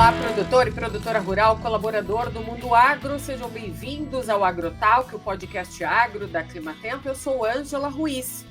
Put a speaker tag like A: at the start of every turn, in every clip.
A: Olá, produtor e produtora rural, colaborador do Mundo Agro, sejam bem-vindos ao Agrotalk, o podcast agro da Climatempo. Eu sou Ângela Ruiz.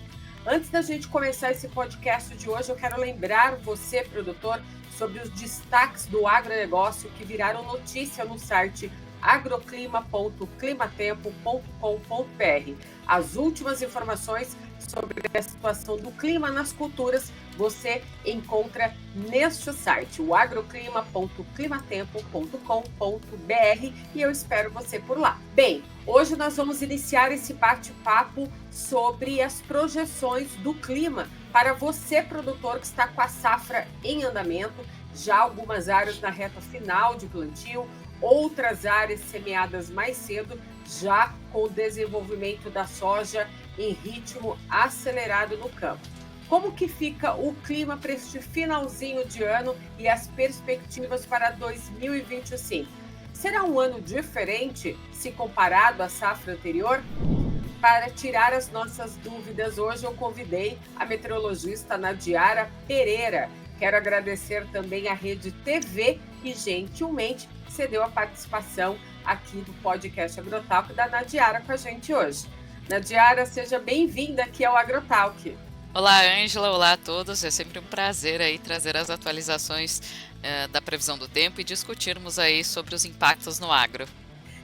A: Antes da gente começar esse podcast de hoje, eu quero lembrar você, produtor, sobre os destaques do agronegócio que viraram notícia no site agroclima.climatempo.com.br. As últimas informações sobre a situação do clima nas culturas você encontra neste site, o agroclima.climatempo.com.br, e eu espero você por lá. Bem, hoje nós vamos iniciar esse bate-papo sobre as projeções do clima para você, produtor, que está com a safra em andamento, já algumas áreas na reta final de plantio, outras áreas semeadas mais cedo, já com o desenvolvimento da soja em ritmo acelerado no campo. Como que fica o clima para este finalzinho de ano e as perspectivas para 2025? Será um ano diferente se comparado à safra anterior? Para tirar as nossas dúvidas, hoje eu convidei a meteorologista Nadiara Pereira. Quero agradecer também à Rede TV que gentilmente cedeu a participação aqui do podcast Agrotalk da Nadiara com a gente hoje. Nadiara, seja bem-vinda aqui ao Agrotalk.
B: Olá, Ângela, olá a todos. É sempre um prazer aí trazer as atualizações da previsão do tempo e discutirmos aí sobre os impactos no agro.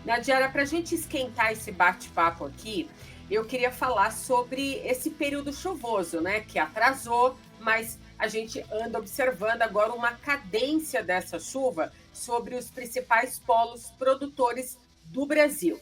A: Nadiara, para a gente esquentar esse bate-papo aqui, eu queria falar sobre esse período chuvoso, né, que atrasou, mas a gente anda observando agora uma cadência dessa chuva sobre os principais polos produtores do Brasil.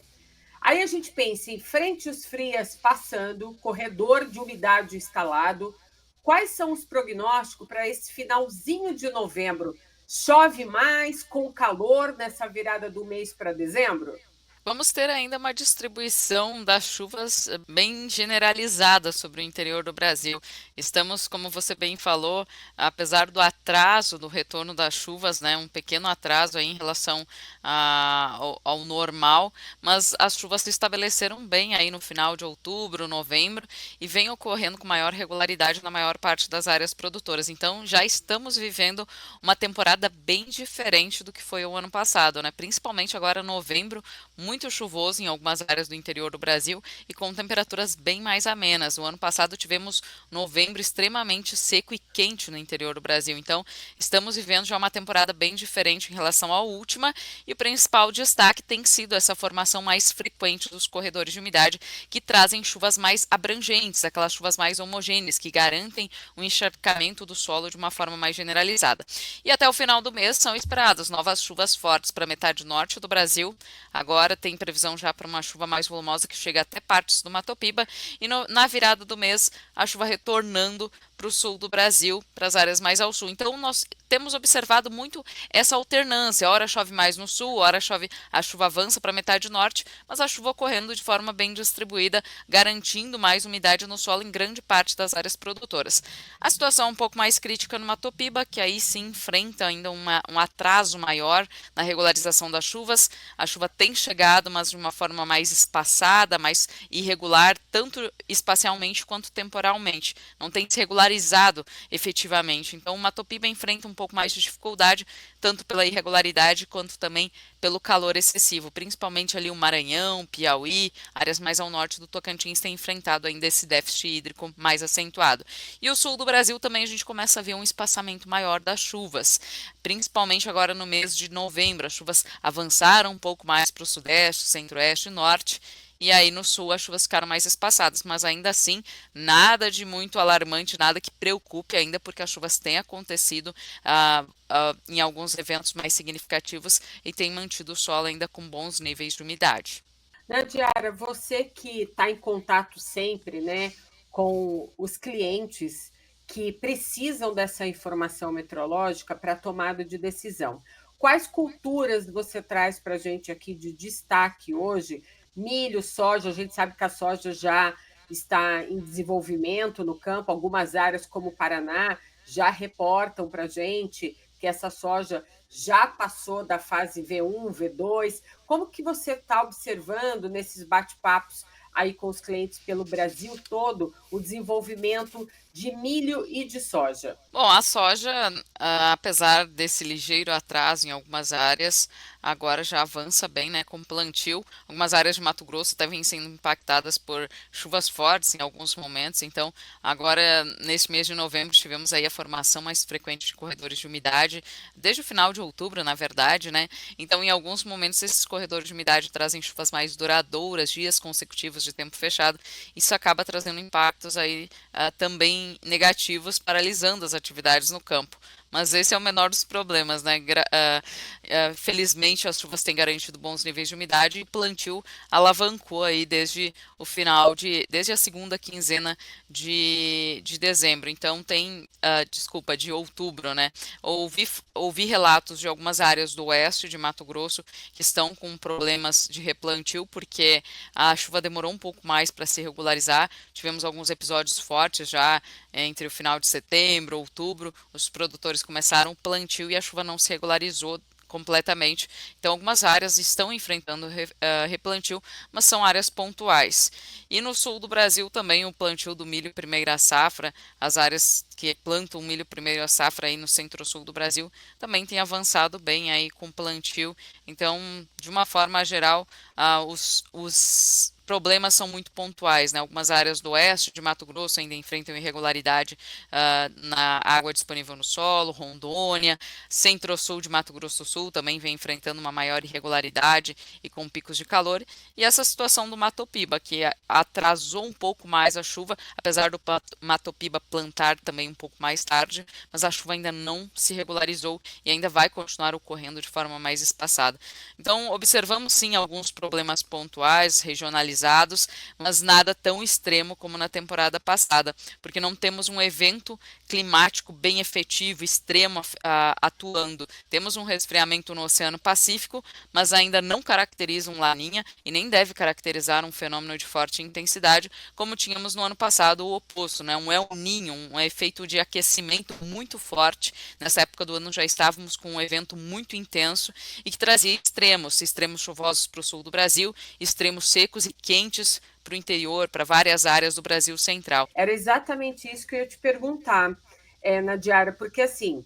A: Aí a gente pensa em frentes frias passando, corredor de umidade instalado. Quais são os prognósticos para esse finalzinho de novembro? Chove mais com calor nessa virada do mês para dezembro?
B: Vamos ter ainda uma distribuição das chuvas bem generalizada sobre o interior do Brasil. Estamos, como você bem falou, apesar do atraso do retorno das chuvas, né, um pequeno atraso aí em relação ao normal, mas as chuvas se estabeleceram bem aí no final de outubro, novembro, e vem ocorrendo com maior regularidade na maior parte das áreas produtoras. Então, já estamos vivendo uma temporada bem diferente do que foi o ano passado, né? Principalmente agora novembro, muito chuvoso em algumas áreas do interior do Brasil e com temperaturas bem mais amenas. O ano passado tivemos novembro extremamente seco e quente no interior do Brasil. Então, estamos vivendo já uma temporada bem diferente em relação à última, e o principal destaque tem sido essa formação mais frequente dos corredores de umidade, que trazem chuvas mais abrangentes, aquelas chuvas mais homogêneas, que garantem o encharcamento do solo de uma forma mais generalizada. E até o final do mês são esperadas novas chuvas fortes para a metade norte do Brasil. Agora tem previsão já para uma chuva mais volumosa que chega até partes do Mato Piba, e na virada do mês a chuva retornando para o sul do Brasil, para as áreas mais ao sul. Então nós temos observado muito essa alternância, ora chove mais no sul, ora a chuva avança para a metade norte, mas a chuva ocorrendo de forma bem distribuída, garantindo mais umidade no solo em grande parte das áreas produtoras. A situação é um pouco mais crítica no Mato Piba, que aí sim enfrenta ainda um atraso maior na regularização das chuvas. A chuva tem chegado, mas de uma forma mais espaçada, mais irregular, tanto espacialmente quanto temporalmente. Não tem se regularizado efetivamente. Então, o Mato Piba enfrenta um pouco mais de dificuldade, tanto pela irregularidade quanto também pelo calor excessivo. Principalmente ali o Maranhão, Piauí, áreas mais ao norte do Tocantins têm enfrentado ainda esse déficit hídrico mais acentuado. E o sul do Brasil também a gente começa a ver um espaçamento maior das chuvas, principalmente agora no mês de novembro. As chuvas avançaram um pouco mais para o sudeste, centro-oeste e norte, e aí no sul as chuvas ficaram mais espaçadas, mas ainda assim nada de muito alarmante, nada que preocupe ainda, porque as chuvas têm acontecido em alguns eventos mais significativos e têm mantido o solo ainda com bons níveis de umidade.
A: Nadiara, você que está em contato sempre, né, com os clientes que precisam dessa informação meteorológica para a tomada de decisão. Quais culturas você traz para a gente aqui de destaque hoje? Milho, soja, a gente sabe que a soja já está em desenvolvimento no campo, algumas áreas como o Paraná já reportam para a gente que essa soja já passou da fase V1, V2. Como que você está observando nesses bate-papos aí com os clientes pelo Brasil todo o desenvolvimento de milho e de soja?
B: Bom, a soja, apesar desse ligeiro atraso em algumas áreas, agora já avança bem, né, com plantio. Algumas áreas de Mato Grosso devem sendo impactadas por chuvas fortes em alguns momentos, então agora nesse mês de novembro tivemos aí a formação mais frequente de corredores de umidade, desde o final de outubro, na verdade, né? Então em alguns momentos esses corredores de umidade trazem chuvas mais duradouras, dias consecutivos de tempo fechado. Isso acaba trazendo impactos aí também negativos, paralisando as atividades no campo. Mas esse é o menor dos problemas, né? Felizmente as chuvas têm garantido bons níveis de umidade e o plantio alavancou aí desde a segunda quinzena de dezembro. Então desculpa, de outubro, né? Ouvi relatos de algumas áreas do oeste de Mato Grosso que estão com problemas de replantio porque a chuva demorou um pouco mais para se regularizar. Tivemos alguns episódios fortes já entre o final de setembro, outubro. Os produtores começaram o plantio e a chuva não se regularizou completamente. Então, algumas áreas estão enfrentando replantio, mas são áreas pontuais. E no sul do Brasil também o plantio do milho primeira safra, as áreas que plantam milho primeira safra aí no centro-sul do Brasil também tem avançado bem aí com plantio. Então, de uma forma geral, os problemas são muito pontuais, né? Algumas áreas do oeste de Mato Grosso ainda enfrentam irregularidade na água disponível no solo, Rondônia, centro-sul de Mato Grosso do Sul também vem enfrentando uma maior irregularidade e com picos de calor, e essa situação do Mato Piba, que atrasou um pouco mais a chuva, apesar do Mato Piba plantar também um pouco mais tarde, mas a chuva ainda não se regularizou e ainda vai continuar ocorrendo de forma mais espaçada. Então, observamos sim alguns problemas pontuais, regionalizados, mas nada tão extremo como na temporada passada, porque não temos um evento climático bem efetivo, extremo, atuando. Temos um resfriamento no Oceano Pacífico, mas ainda não caracteriza um Laninha e nem deve caracterizar um fenômeno de forte intensidade, como tínhamos no ano passado o oposto, né? Um El Niño, um efeito de aquecimento muito forte. Nessa época do ano já estávamos com um evento muito intenso e que trazia extremos chuvosos para o sul do Brasil, extremos secos e quentes para o interior, para várias áreas do Brasil central.
A: Era exatamente isso que eu ia te perguntar, Nadiara, porque assim,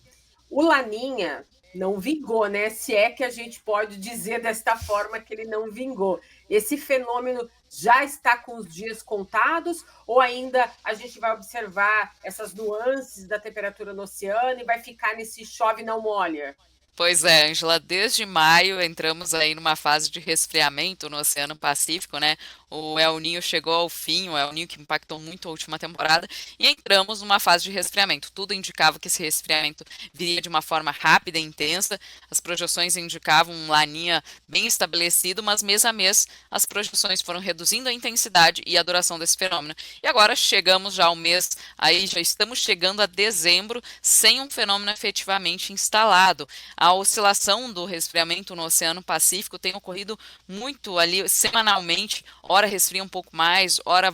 A: o Laninha não vingou, né? Se é que a gente pode dizer desta forma que ele não vingou. Esse fenômeno já está com os dias contados ou ainda a gente vai observar essas nuances da temperatura no oceano e vai ficar nesse chove não molha?
B: Pois é, Angela, desde maio entramos aí numa fase de resfriamento no Oceano Pacífico, né? O El Niño chegou ao fim, o El Niño que impactou muito a última temporada, e entramos numa fase de resfriamento. Tudo indicava que esse resfriamento viria de uma forma rápida e intensa. As projeções indicavam um Laninha bem estabelecido, mas mês a mês as projeções foram reduzindo a intensidade e a duração desse fenômeno. E agora chegamos já ao mês, aí já estamos chegando a dezembro sem um fenômeno efetivamente instalado. A oscilação do resfriamento no Oceano Pacífico tem ocorrido muito ali semanalmente, ora resfria um pouco mais, ora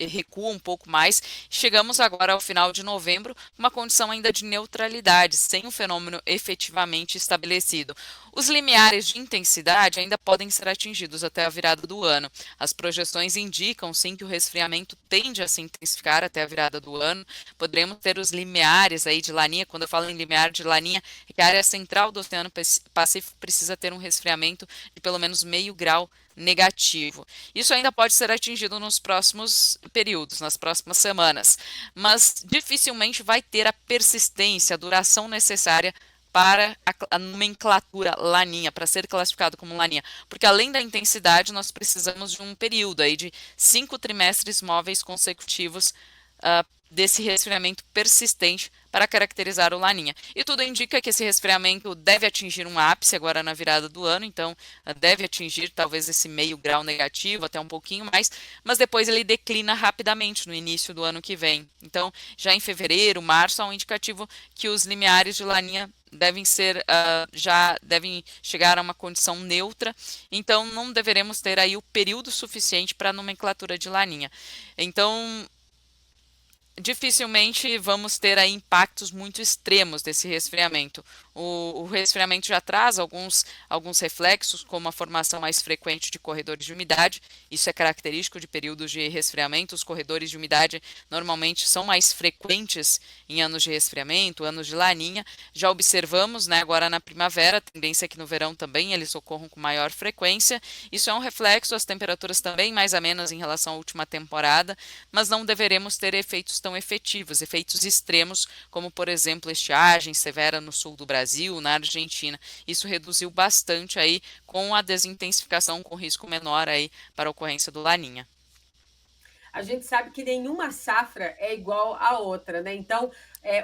B: recua um pouco mais. Chegamos agora ao final de novembro, uma condição ainda de neutralidade, sem um fenômeno efetivamente estabelecido. Os limiares de intensidade ainda podem ser atingidos até a virada do ano. As projeções indicam sim que o resfriamento tende a se intensificar até a virada do ano. Poderemos ter os limiares aí de Laninha. Quando eu falo em limiar de Laninha, é que a área central do Oceano Pacífico precisa ter um resfriamento de pelo menos meio grau negativo. Isso ainda pode ser atingido nos próximos períodos, nas próximas semanas, mas dificilmente vai ter a persistência, a duração necessária para a nomenclatura Laninha, para ser classificado como Laninha, porque além da intensidade nós precisamos de um período aí de 5 trimestres móveis consecutivos desse resfriamento persistente para caracterizar o Laninha. E tudo indica que esse resfriamento deve atingir um ápice agora na virada do ano, então deve atingir talvez esse meio grau negativo, até um pouquinho mais, mas depois ele declina rapidamente no início do ano que vem. Então, já em fevereiro, março, há um indicativo que os limiares de Laninha devem ser, já devem chegar a uma condição neutra, então não deveremos ter aí o período suficiente para a nomenclatura de Laninha. Então, dificilmente vamos ter aí impactos muito extremos desse resfriamento. O resfriamento já traz alguns reflexos, como a formação mais frequente de corredores de umidade. Isso é característico de períodos de resfriamento. Os corredores de umidade normalmente são mais frequentes em anos de resfriamento, anos de laninha. Já observamos, né, agora na primavera, a tendência é que no verão também eles ocorram com maior frequência. Isso é um reflexo, as temperaturas também mais amenas em relação à última temporada, mas não deveremos ter efeitos tão efetivos, efeitos extremos, como por exemplo estiagem severa no sul do Brasil, na Argentina. Isso reduziu bastante aí com a desintensificação, com risco menor aí para a ocorrência do Laninha.
A: A gente sabe que nenhuma safra é igual à outra, né? Então,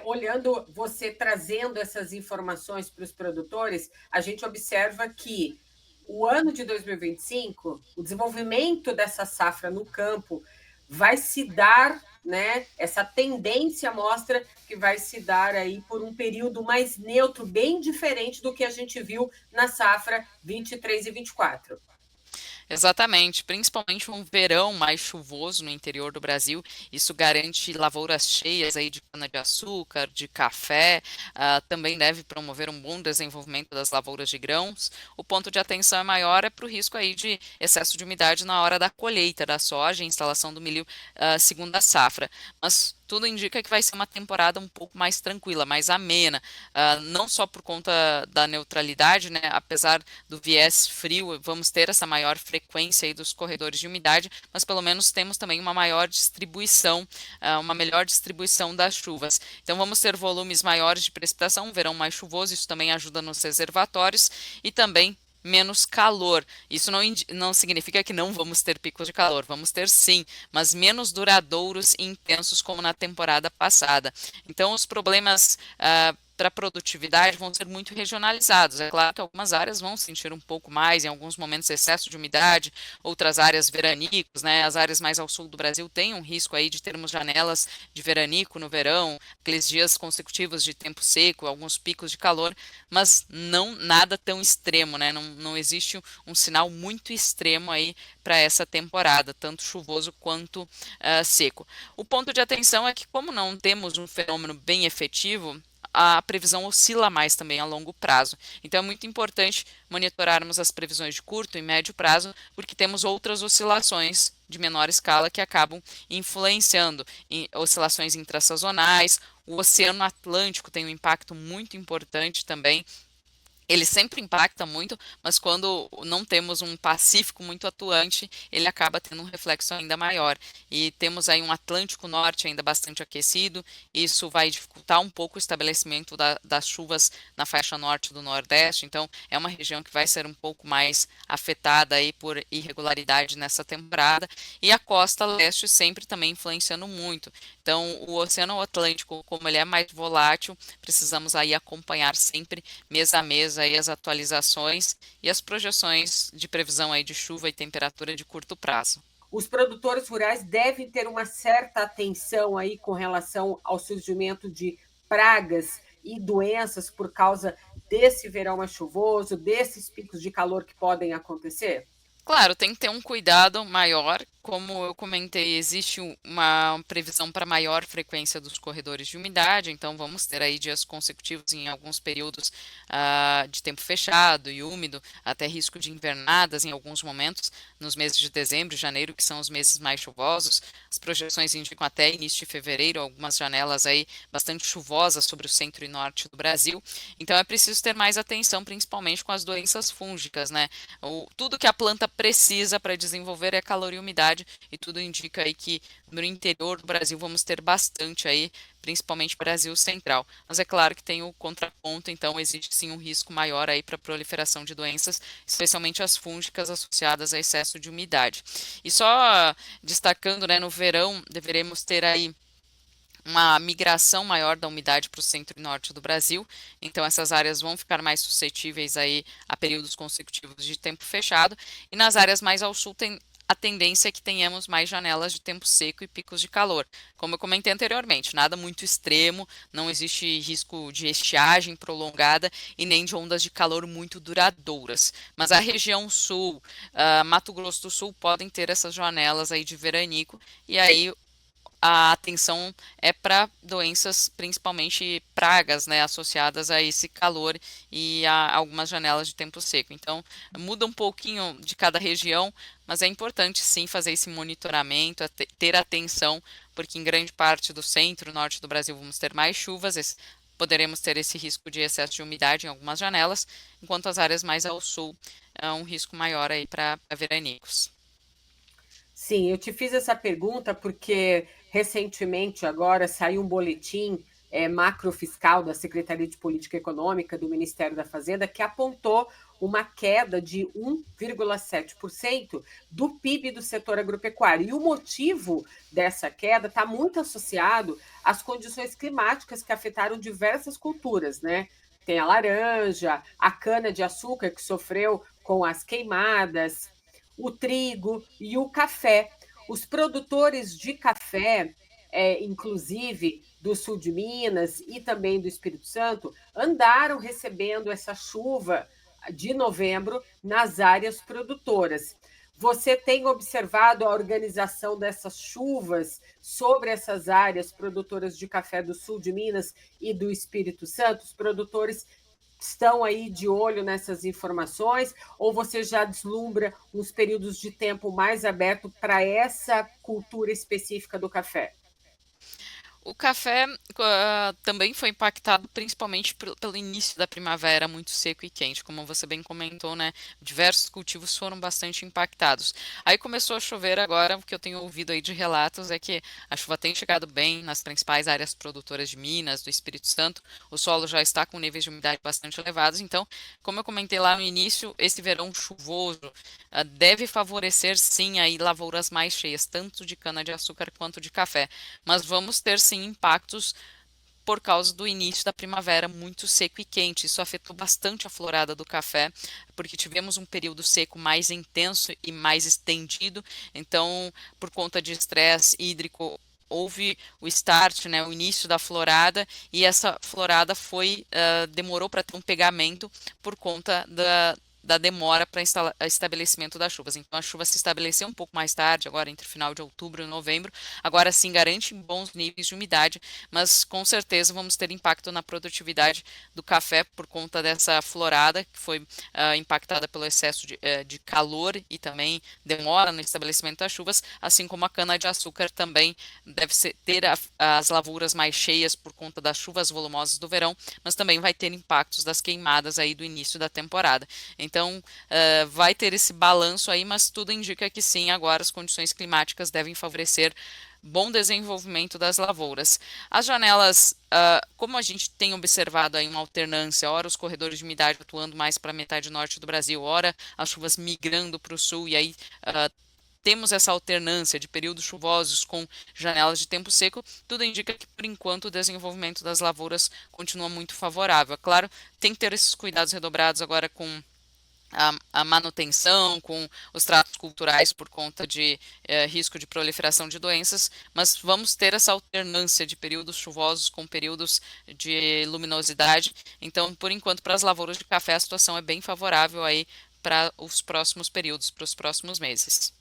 A: olhando você trazendo essas informações para os produtores, a gente observa que o ano de 2025, o desenvolvimento dessa safra no campo vai se dar, né? Essa tendência mostra que vai se dar aí por um período mais neutro, bem diferente do que a gente viu na safra 23 e 24.
B: Exatamente, principalmente um verão mais chuvoso no interior do Brasil, isso garante lavouras cheias aí de cana-de-açúcar, de café, também deve promover um bom desenvolvimento das lavouras de grãos. O ponto de atenção é maior para o risco aí de excesso de umidade na hora da colheita da soja e instalação do milho segunda safra. Mas tudo indica que vai ser uma temporada um pouco mais tranquila, mais amena, não só por conta da neutralidade, né? Apesar do viés frio, vamos ter essa maior frequência aí dos corredores de umidade, mas pelo menos temos também uma maior distribuição, uma melhor distribuição das chuvas. Então vamos ter volumes maiores de precipitação, um verão mais chuvoso, isso também ajuda nos reservatórios e também menos calor. Isso não significa que não vamos ter picos de calor, vamos ter sim, mas menos duradouros e intensos como na temporada passada. Então, os problemas para a produtividade vão ser muito regionalizados. É claro que algumas áreas vão sentir um pouco mais, em alguns momentos, excesso de umidade, outras áreas veranicos, né? As áreas mais ao sul do Brasil têm um risco aí de termos janelas de veranico no verão, aqueles dias consecutivos de tempo seco, alguns picos de calor, mas não nada tão extremo, né? Não existe um sinal muito extremo aí para essa temporada, tanto chuvoso quanto seco. O ponto de atenção é que, como não temos um fenômeno bem efetivo, a previsão oscila mais também a longo prazo. Então é muito importante monitorarmos as previsões de curto e médio prazo, porque temos outras oscilações de menor escala que acabam influenciando em oscilações intrasazonais. O Oceano Atlântico tem um impacto muito importante também. Ele sempre impacta muito, mas quando não temos um Pacífico muito atuante, ele acaba tendo um reflexo ainda maior. E temos aí um Atlântico Norte ainda bastante aquecido, isso vai dificultar um pouco o estabelecimento das chuvas na faixa norte do Nordeste, então é uma região que vai ser um pouco mais afetada aí por irregularidade nessa temporada, e a costa leste sempre também influenciando muito. Então, o Oceano Atlântico, como ele é mais volátil, precisamos aí acompanhar sempre mês a mês aí as atualizações e as projeções de previsão aí de chuva e temperatura de curto prazo.
A: Os produtores rurais devem ter uma certa atenção aí com relação ao surgimento de pragas e doenças por causa desse verão mais chuvoso, desses picos de calor que podem acontecer?
B: Claro, tem que ter um cuidado maior. Como eu comentei, existe uma previsão para maior frequência dos corredores de umidade, então vamos ter aí dias consecutivos em alguns períodos de tempo fechado e úmido, até risco de invernadas em alguns momentos, nos meses de dezembro e janeiro, que são os meses mais chuvosos. As projeções indicam até início de fevereiro, algumas janelas aí bastante chuvosas sobre o centro e norte do Brasil. Então é preciso ter mais atenção, principalmente com as doenças fúngicas, né? Tudo que a planta precisa para desenvolver é calor e umidade, e tudo indica aí que no interior do Brasil vamos ter bastante aí, principalmente Brasil Central. Mas é claro que tem o contraponto, então existe sim um risco maior aí para a proliferação de doenças, especialmente as fúngicas associadas a excesso de umidade. E só destacando, né, no verão deveremos ter aí uma migração maior da umidade para o centro e norte do Brasil, então essas áreas vão ficar mais suscetíveis aí a períodos consecutivos de tempo fechado, e nas áreas mais ao sul tem a tendência é que tenhamos mais janelas de tempo seco e picos de calor. Como eu comentei anteriormente, nada muito extremo, não existe risco de estiagem prolongada e nem de ondas de calor muito duradouras. Mas a região sul, Mato Grosso do Sul, podem ter essas janelas aí de veranico, e aí a atenção é para doenças, principalmente pragas, né, associadas a esse calor e a algumas janelas de tempo seco. Então, muda um pouquinho de cada região, mas é importante sim fazer esse monitoramento, ter atenção, porque em grande parte do centro, norte do Brasil, vamos ter mais chuvas, poderemos ter esse risco de excesso de umidade em algumas janelas, enquanto as áreas mais ao sul é um risco maior aí para veranicos.
A: Sim, eu te fiz essa pergunta porque recentemente agora saiu um boletim macrofiscal da Secretaria de Política Econômica do Ministério da Fazenda que apontou uma queda de 1,7% do PIB do setor agropecuário. E o motivo dessa queda está muito associado às condições climáticas que afetaram diversas culturas, né? Tem a laranja, a cana-de-açúcar que sofreu com as queimadas, o trigo e o café. Os produtores de café, inclusive do sul de Minas e também do Espírito Santo, andaram recebendo essa chuva de novembro nas áreas produtoras. Você tem observado a organização dessas chuvas sobre essas áreas produtoras de café do sul de Minas e do Espírito Santo? Os produtores estão aí de olho nessas informações ou você já deslumbra uns períodos de tempo mais aberto para essa cultura específica do café?
B: O café também foi impactado principalmente pelo início da primavera, muito seco e quente, como você bem comentou, né? Diversos cultivos foram bastante impactados. Aí começou a chover agora, o que eu tenho ouvido aí de relatos é que a chuva tem chegado bem nas principais áreas produtoras de Minas, do Espírito Santo, o solo já está com níveis de umidade bastante elevados, então, como eu comentei lá no início, esse verão chuvoso deve favorecer sim aí lavouras mais cheias, tanto de cana-de-açúcar quanto de café, mas vamos ter sim impactos por causa do início da primavera muito seco e quente. Isso afetou bastante a florada do café, porque tivemos um período seco mais intenso e mais estendido. Então, por conta de estresse hídrico, houve o start, né, o início da florada, e essa florada demorou para ter um pegamento por conta da demora para estabelecimento das chuvas. Então a chuva se estabeleceu um pouco mais tarde, agora entre final de outubro e novembro. Agora sim garante bons níveis de umidade, mas com certeza vamos ter impacto na produtividade do café por conta dessa florada que foi impactada pelo excesso de calor e também demora no estabelecimento das chuvas, assim como a cana-de-açúcar também ter as lavouras mais cheias por conta das chuvas volumosas do verão, mas também vai ter impactos das queimadas aí do início da temporada. Então, vai ter esse balanço aí, mas tudo indica que sim, agora as condições climáticas devem favorecer bom desenvolvimento das lavouras. As janelas, como a gente tem observado aí uma alternância, ora os corredores de umidade atuando mais para a metade norte do Brasil, ora as chuvas migrando para o sul, e aí temos essa alternância de períodos chuvosos com janelas de tempo seco, tudo indica que, por enquanto, o desenvolvimento das lavouras continua muito favorável. É claro, tem que ter esses cuidados redobrados agora com a manutenção, com os tratos culturais por conta de risco de proliferação de doenças, mas vamos ter essa alternância de períodos chuvosos com períodos de luminosidade. Então, por enquanto, para as lavouras de café, a situação é bem favorável aí para os próximos períodos, para os próximos meses.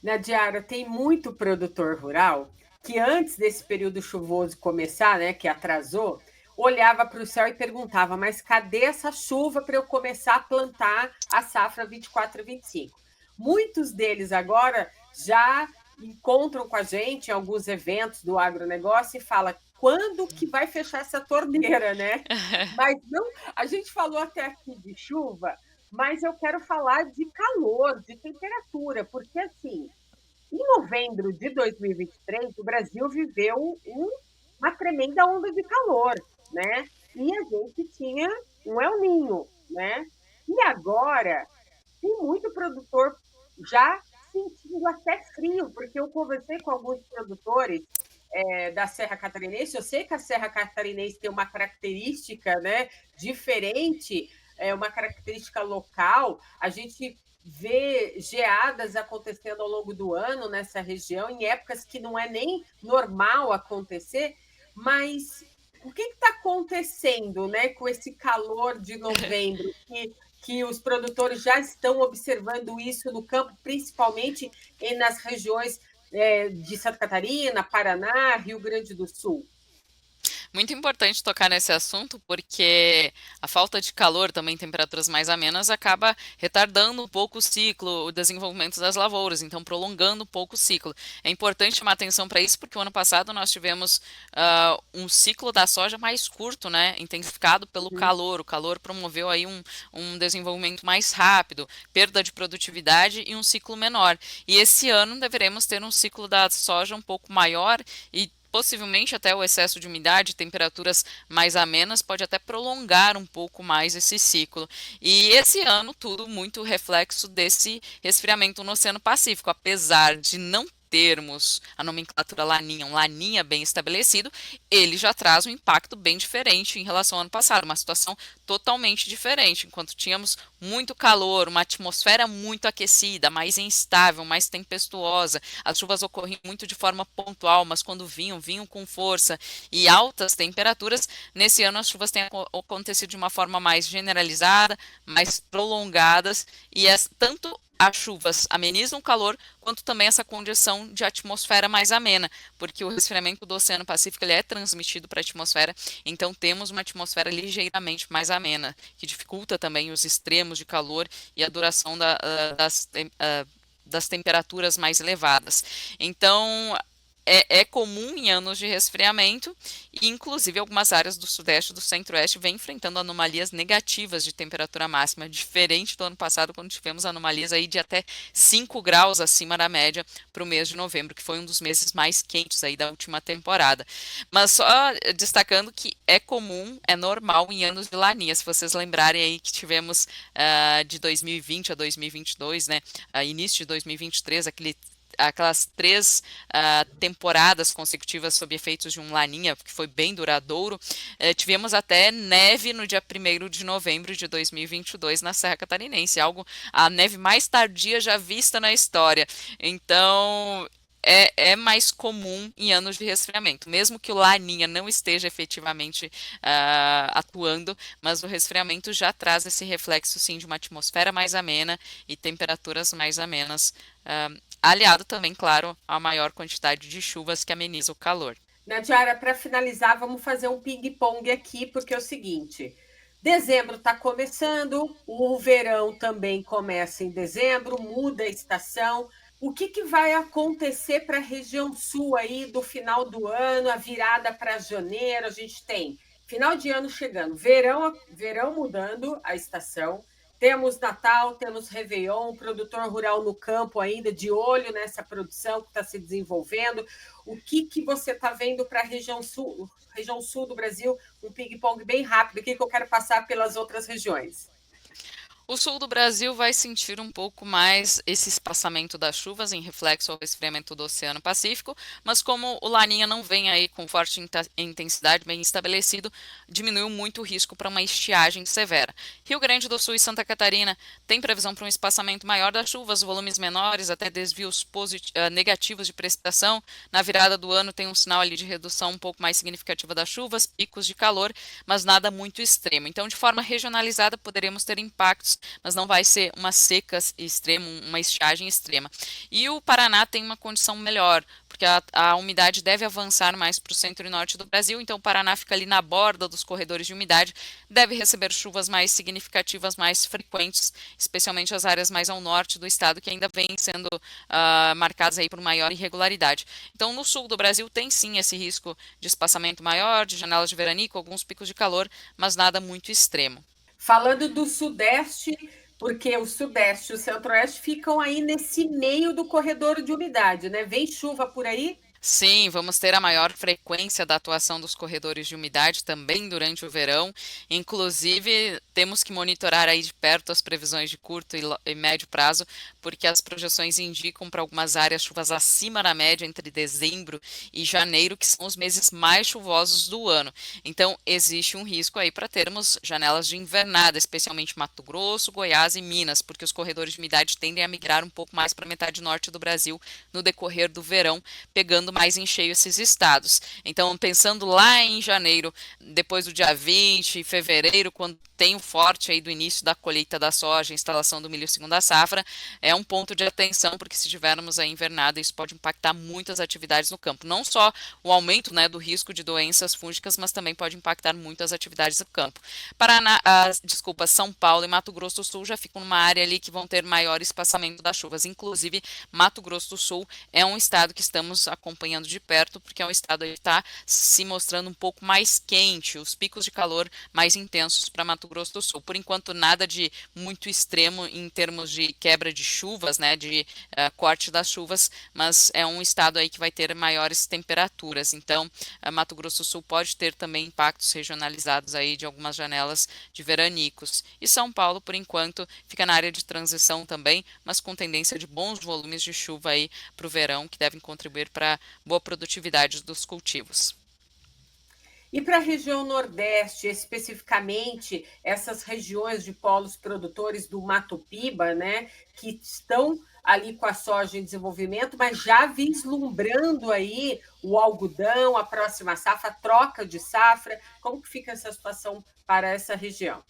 A: Nadiara, tem muito produtor rural que antes desse período chuvoso começar, né, que atrasou, olhava para o céu e perguntava: mas cadê essa chuva para eu começar a plantar a safra 24 e 25? Muitos deles agora já encontram com a gente em alguns eventos do agronegócio e fala: quando que vai fechar essa torneira, né? Mas não, a gente falou até aqui de chuva, mas eu quero falar de calor, de temperatura, porque assim, em novembro de 2023, o Brasil viveu uma tremenda onda de calor, né? E a gente tinha um El Ninho, né? E agora tem muito produtor já sentindo até frio, porque eu conversei com alguns produtores da Serra Catarinense. Eu sei que a Serra Catarinense tem uma característica, né, diferente, uma característica local. A gente vê geadas acontecendo ao longo do ano nessa região, em épocas que não é nem normal acontecer, mas o que está acontecendo, né, com esse calor de novembro, que os produtores já estão observando isso no campo, principalmente nas regiões de Santa Catarina, Paraná, Rio Grande do Sul?
B: Muito importante tocar nesse assunto, porque a falta de calor, também temperaturas mais amenas, acaba retardando um pouco o ciclo, o desenvolvimento das lavouras, então prolongando um pouco o ciclo. É importante chamar atenção para isso, porque o ano passado nós tivemos um ciclo da soja mais curto, né, intensificado pelo
A: Uhum.
B: calor. O calor promoveu aí um desenvolvimento mais rápido, perda de produtividade e um ciclo menor. E esse ano deveremos ter um ciclo da soja um pouco maior e possivelmente até o excesso de umidade, temperaturas mais amenas, pode até prolongar um pouco mais esse ciclo. E esse ano, tudo muito reflexo desse resfriamento no Oceano Pacífico, apesar de não termos a nomenclatura laninha, um laninha bem estabelecido, ele já traz um impacto bem diferente em relação ao ano passado, uma situação totalmente diferente. Enquanto tínhamos muito calor, uma atmosfera muito aquecida, mais instável, mais tempestuosa, as chuvas ocorriam muito de forma pontual, mas quando vinham com força e altas temperaturas. Nesse ano as chuvas têm acontecido de uma forma mais generalizada, mais prolongadas, e tanto as chuvas amenizam o calor, quanto também essa condição de atmosfera mais amena, porque o resfriamento do Oceano Pacífico ele é transmitido para a atmosfera, então temos uma atmosfera ligeiramente mais amena, que dificulta também os extremos de calor e a duração das temperaturas mais elevadas. Então, é comum em anos de resfriamento e, inclusive, algumas áreas do Sudeste e do Centro-Oeste vêm enfrentando anomalias negativas de temperatura máxima, diferente do ano passado, quando tivemos anomalias aí de até 5 graus acima da média para o mês de novembro, que foi um dos meses mais quentes aí da última temporada. Mas só destacando que é comum, é normal em anos de laninha. Se vocês lembrarem aí que tivemos de 2020 a 2022, né, início de 2023, aquelas 3 temporadas consecutivas sob efeitos de um laninha, que foi bem duradouro, tivemos até neve no dia 1º de novembro de 2022 na Serra Catarinense, a neve mais tardia já vista na história. Então, é mais comum em anos de resfriamento, mesmo que o laninha não esteja efetivamente atuando, mas o resfriamento já traz esse reflexo, sim, de uma atmosfera mais amena e temperaturas mais amenas, aliado também, claro, à maior quantidade de chuvas que ameniza o calor.
A: Nadiara, para finalizar, vamos fazer um ping-pong aqui, porque é o seguinte: dezembro está começando, o verão também começa em dezembro, muda a estação. O que vai acontecer para a região sul aí do final do ano, a virada para janeiro? A gente tem final de ano chegando, verão mudando a estação, temos Natal, temos Réveillon, produtor rural no campo ainda, de olho nessa produção que está se desenvolvendo. O que você está vendo para a região sul do Brasil? Um ping-pong bem rápido aqui que eu quero passar pelas outras regiões.
B: O sul do Brasil vai sentir um pouco mais esse espaçamento das chuvas em reflexo ao resfriamento do Oceano Pacífico, mas como o Laninha não vem aí com forte intensidade bem estabelecido, diminuiu muito o risco para uma estiagem severa. Rio Grande do Sul e Santa Catarina têm previsão para um espaçamento maior das chuvas, volumes menores, até desvios negativos de precipitação. Na virada do ano tem um sinal ali de redução um pouco mais significativa das chuvas, picos de calor, mas nada muito extremo. Então, de forma regionalizada, poderemos ter impactos, mas não vai ser uma seca extrema, uma estiagem extrema. E o Paraná tem uma condição melhor, porque a umidade deve avançar mais para o centro e norte do Brasil, então o Paraná fica ali na borda dos corredores de umidade, deve receber chuvas mais significativas, mais frequentes, especialmente as áreas mais ao norte do estado, que ainda vêm sendo marcadas aí por maior irregularidade. Então, no sul do Brasil tem sim esse risco de espaçamento maior, de janelas de veranico, alguns picos de calor, mas nada muito extremo.
A: Falando do Sudeste, porque o Sudeste e o Centro-Oeste ficam aí nesse meio do corredor de umidade, né? Vem chuva por aí?
B: Sim, vamos ter a maior frequência da atuação dos corredores de umidade também durante o verão. Inclusive, temos que monitorar aí de perto as previsões de curto e médio prazo, porque as projeções indicam para algumas áreas chuvas acima da média entre dezembro e janeiro, que são os meses mais chuvosos do ano. Então, existe um risco aí para termos janelas de invernada, especialmente Mato Grosso, Goiás e Minas, porque os corredores de umidade tendem a migrar um pouco mais para a metade norte do Brasil no decorrer do verão, pegando mais em cheio esses estados. Então, pensando lá em janeiro, depois do dia 20, fevereiro, quando tem o forte aí do início da colheita da soja, instalação do milho segunda safra, é um ponto de atenção, porque se tivermos a invernada, isso pode impactar muitas atividades no campo. Não só o aumento, né, do risco de doenças fúngicas, mas também pode impactar muito as atividades do campo. São Paulo e Mato Grosso do Sul já ficam numa área ali que vão ter maior espaçamento das chuvas. Inclusive, Mato Grosso do Sul é um estado que estamos acompanhando de perto, porque é um estado que está se mostrando um pouco mais quente, os picos de calor mais intensos para Mato Grosso do Sul. Por enquanto, nada de muito extremo em termos de quebra de chuvas, né, de corte das chuvas, mas é um estado aí que vai ter maiores temperaturas. Então, Mato Grosso do Sul pode ter também impactos regionalizados aí de algumas janelas de veranicos. E São Paulo, por enquanto, fica na área de transição também, mas com tendência de bons volumes de chuva aí para o verão, que devem contribuir para boa produtividade dos cultivos.
A: E para a região Nordeste, especificamente, essas regiões de polos produtores do Mato Piba, né, que estão ali com a soja em desenvolvimento, mas já vislumbrando aí o algodão, a próxima safra, a troca de safra, como que fica essa situação para essa região?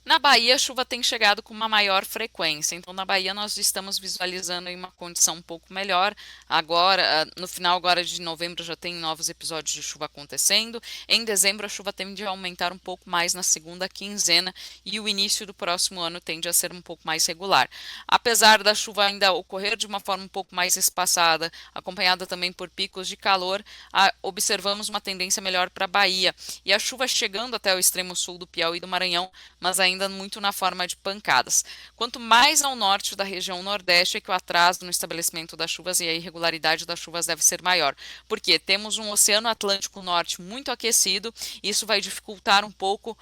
B: Na Bahia, a chuva tem chegado com uma maior frequência, então na Bahia nós estamos visualizando aí uma condição um pouco melhor. Agora, no final agora de novembro já tem novos episódios de chuva acontecendo. Em dezembro a chuva tende a aumentar um pouco mais na segunda quinzena e o início do próximo ano tende a ser um pouco mais regular. Apesar da chuva ainda ocorrer de uma forma um pouco mais espaçada, acompanhada também por picos de calor, observamos uma tendência melhor para a Bahia. E a chuva chegando até o extremo sul do Piauí e do Maranhão, mas ainda muito na forma de pancadas. Quanto mais ao norte da região nordeste é que o atraso no estabelecimento das chuvas e a irregularidade das chuvas deve ser maior, porque temos um Oceano Atlântico Norte muito aquecido, e isso vai dificultar um pouco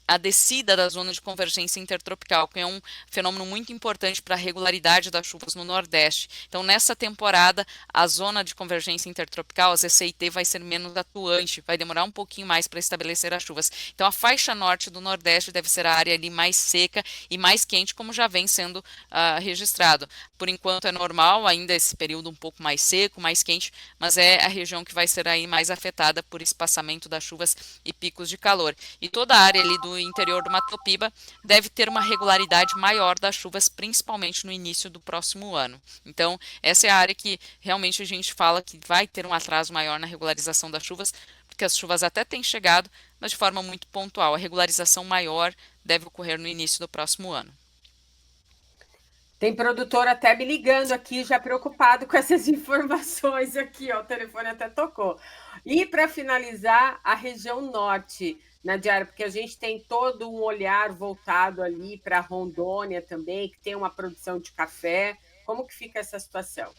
B: a descida da zona de convergência intertropical, que é um fenômeno muito importante para a regularidade das chuvas no Nordeste. Então, nessa temporada, a zona de convergência intertropical, a ZCIT, vai ser menos atuante, vai demorar um pouquinho mais para estabelecer as chuvas. Então, a faixa norte do Nordeste deve ser a área ali mais seca e mais quente, como já vem sendo registrado. Por enquanto é normal ainda esse período um pouco mais seco, mais quente, mas é a região que vai ser aí mais afetada por espaçamento das chuvas e picos de calor. E toda a área ali do interior do Mato Piba deve ter uma regularidade maior das chuvas, principalmente no início do próximo ano. Então, essa é a área que realmente a gente fala que vai ter um atraso maior na regularização das chuvas, porque as chuvas até têm chegado, mas de forma muito pontual. A regularização maior deve ocorrer no início do próximo ano.
A: Tem produtor até me ligando aqui, já preocupado com essas informações aqui, ó, o telefone até tocou. E para finalizar, a região norte, Nadiara, porque a gente tem todo um olhar voltado ali para Rondônia também, que tem uma produção de café. Como que fica essa situação?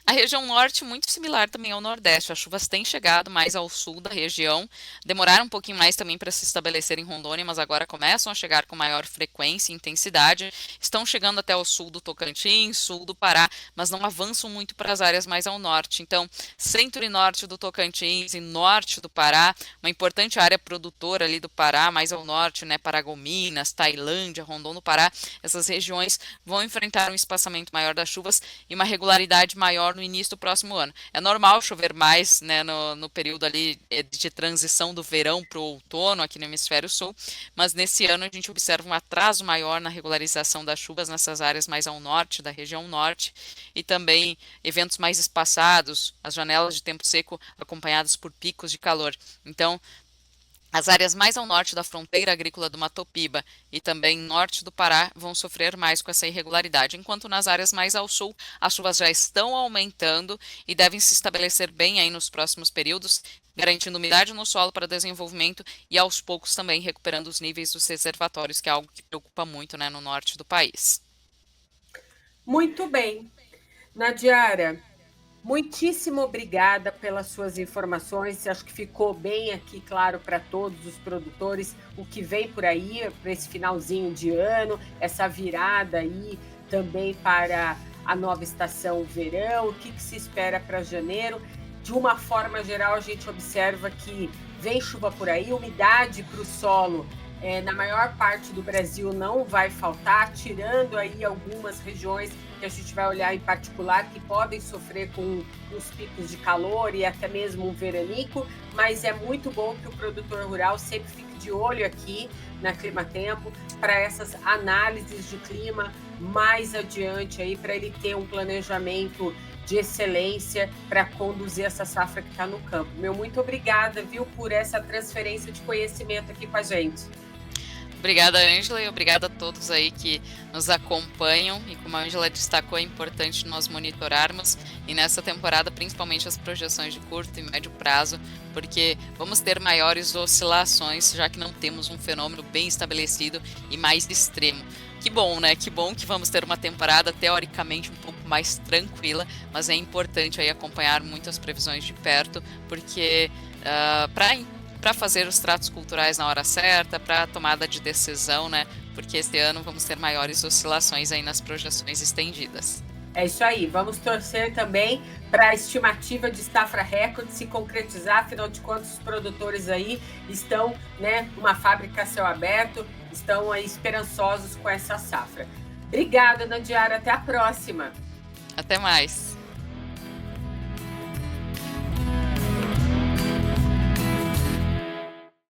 B: A região norte, muito similar também ao nordeste. As chuvas têm chegado mais ao sul da região, demoraram um pouquinho mais também para se estabelecer em Rondônia, mas agora começam a chegar com maior frequência e intensidade. Estão chegando até o sul do Tocantins, sul do Pará, mas não avançam muito para as áreas mais ao norte. Então, centro e norte do Tocantins e norte do Pará, uma importante área produtora ali do Pará, mais ao norte, né, Paragominas, Tailândia, Rondônia do Pará, essas regiões vão enfrentar um espaçamento maior das chuvas e uma regularidade maior no início do próximo ano. É normal chover mais, né, no período ali de transição do verão para o outono aqui no hemisfério sul, mas nesse ano a gente observa um atraso maior na regularização das chuvas nessas áreas mais ao norte, da região norte, e também eventos mais espaçados, as janelas de tempo seco acompanhadas por picos de calor. Então, as áreas mais ao norte da fronteira agrícola do Mato Piba e também norte do Pará vão sofrer mais com essa irregularidade, enquanto nas áreas mais ao sul as chuvas já estão aumentando e devem se estabelecer bem aí nos próximos períodos, garantindo umidade no solo para desenvolvimento e aos poucos também recuperando os níveis dos reservatórios, que é algo que preocupa muito, né, no norte do país.
A: Muito bem. Nadiara, muitíssimo obrigada pelas suas informações. Acho que ficou bem aqui claro para todos os produtores o que vem por aí para esse finalzinho de ano, essa virada aí também para a nova estação verão, o que se espera para janeiro. De uma forma geral, a gente observa que vem chuva por aí, umidade para o solo na maior parte do Brasil não vai faltar, tirando aí algumas regiões que a gente vai olhar em particular, que podem sofrer com os picos de calor e até mesmo um veranico, mas é muito bom que o produtor rural sempre fique de olho aqui na Climatempo para essas análises de clima mais adiante aí, para ele ter um planejamento de excelência para conduzir essa safra que está no campo. Muito obrigada, viu, por essa transferência de conhecimento aqui com a gente.
B: Obrigada, Ângela, e obrigada a todos aí que nos acompanham. E como a Ângela destacou, é importante nós monitorarmos, e nessa temporada, principalmente as projeções de curto e médio prazo, porque vamos ter maiores oscilações, já que não temos um fenômeno bem estabelecido e mais extremo. Que bom, né? Que bom que vamos ter uma temporada teoricamente um pouco mais tranquila, mas é importante aí acompanhar muitas previsões de perto, porque para fazer os tratos culturais na hora certa, para a tomada de decisão, né? Porque este ano vamos ter maiores oscilações aí nas projeções estendidas.
A: É isso aí, vamos torcer também para a estimativa de safra recorde se concretizar, afinal de contas os produtores aí estão, né, uma fábrica a céu aberto, estão aí esperançosos com essa safra. Obrigada, Nandiara, até a próxima.
B: Até mais.